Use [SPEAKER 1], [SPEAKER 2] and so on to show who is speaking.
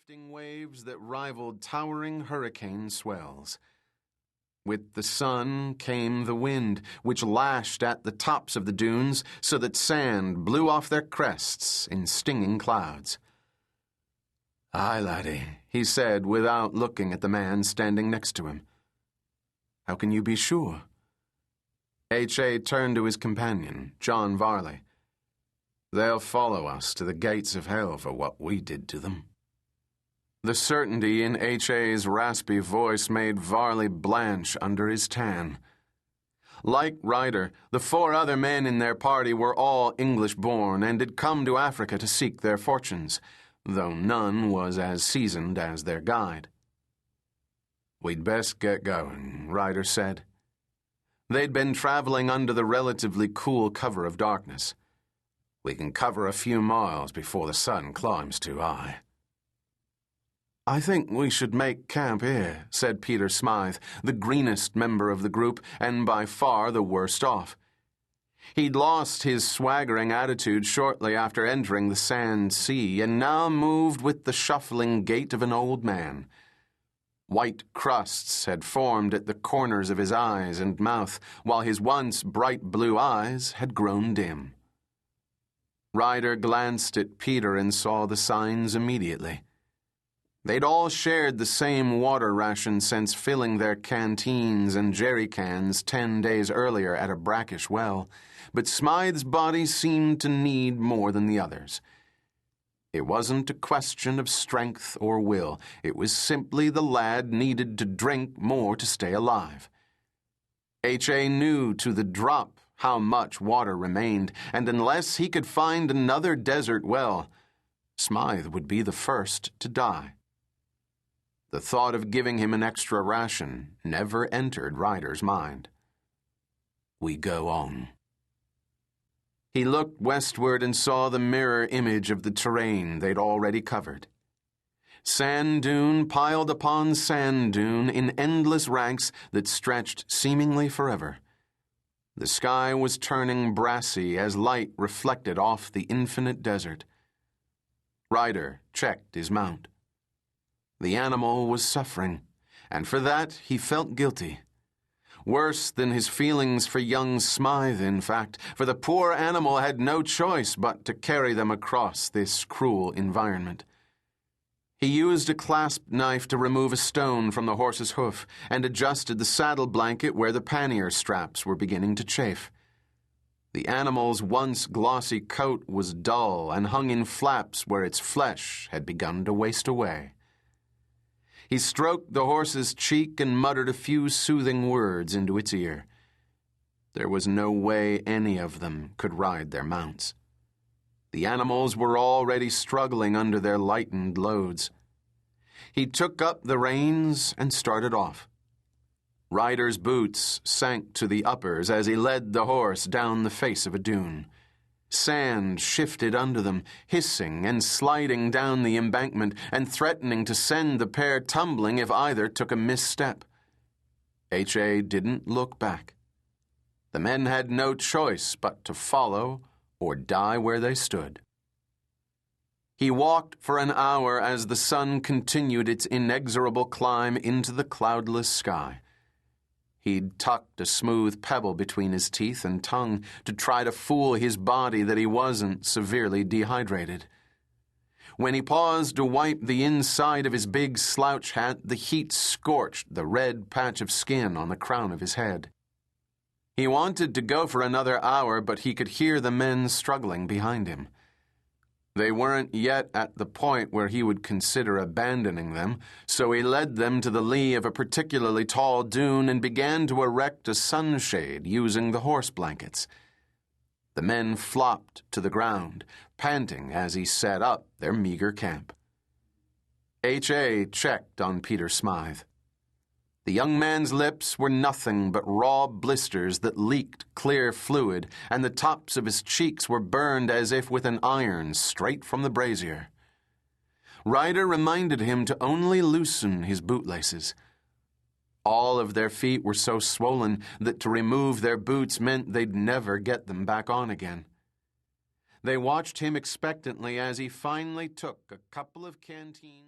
[SPEAKER 1] drifting waves that rivaled towering hurricane swells. With the sun came the wind, which lashed at the tops of the dunes so that sand blew off their crests in stinging clouds. "Aye, laddie," he said without looking at the man standing next to him. "How can you be sure?" H.A. turned to his companion, John Varley. "They'll follow us to the gates of hell for what we did to them." The certainty in H.A.'s raspy voice made Varley blanch under his tan. Like Ryder, the 4 other men in their party were all English-born and had come to Africa to seek their fortunes, though none was as seasoned as their guide. "We'd best get going," Ryder said. They'd been traveling under the relatively cool cover of darkness. "We can cover a few miles before the sun climbs too high." "I think we should make camp here," said Peter Smythe, the greenest member of the group and by far the worst off. He'd lost his swaggering attitude shortly after entering the sand sea and now moved with the shuffling gait of an old man. White crusts had formed at the corners of his eyes and mouth, while his once bright blue eyes had grown dim. Ryder glanced at Peter and saw the signs immediately. They'd all shared the same water ration since filling their canteens and jerry cans 10 days earlier at a brackish well, but Smythe's body seemed to need more than the others. It wasn't a question of strength or will. It was simply the lad needed to drink more to stay alive. H.A. knew to the drop how much water remained, and unless he could find another desert well, Smythe would be the first to die. The thought of giving him an extra ration never entered Ryder's mind. "We go on." He looked westward and saw the mirror image of the terrain they'd already covered. Sand dune piled upon sand dune in endless ranks that stretched seemingly forever. The sky was turning brassy as light reflected off the infinite desert. Ryder checked his mount. The animal was suffering, and for that he felt guilty. Worse than his feelings for young Smythe, in fact, for the poor animal had no choice but to carry them across this cruel environment. He used a clasp knife to remove a stone from the horse's hoof and adjusted the saddle blanket where the pannier straps were beginning to chafe. The animal's once glossy coat was dull and hung in flaps where its flesh had begun to waste away. He stroked the horse's cheek and muttered a few soothing words into its ear. There was no way any of them could ride their mounts. The animals were already struggling under their lightened loads. He took up the reins and started off. Ryder's boots sank to the uppers as he led the horse down the face of a dune. Sand shifted under them, hissing and sliding down the embankment and threatening to send the pair tumbling if either took a misstep. H.A. didn't look back. The men had no choice but to follow or die where they stood. He walked for an hour as the sun continued its inexorable climb into the cloudless sky. He'd tucked a smooth pebble between his teeth and tongue to try to fool his body that he wasn't severely dehydrated. When he paused to wipe the inside of his big slouch hat, the heat scorched the red patch of skin on the crown of his head. He wanted to go for another hour, but he could hear the men struggling behind him. They weren't yet at the point where he would consider abandoning them, so he led them to the lee of a particularly tall dune and began to erect a sunshade using the horse blankets. The men flopped to the ground, panting as he set up their meager camp. H.A. checked on Peter Smythe. The young man's lips were nothing but raw blisters that leaked clear fluid, and the tops of his cheeks were burned as if with an iron straight from the brazier. Ryder reminded him to only loosen his bootlaces. All of their feet were so swollen that to remove their boots meant they'd never get them back on again. They watched him expectantly as he finally took a couple of canteens.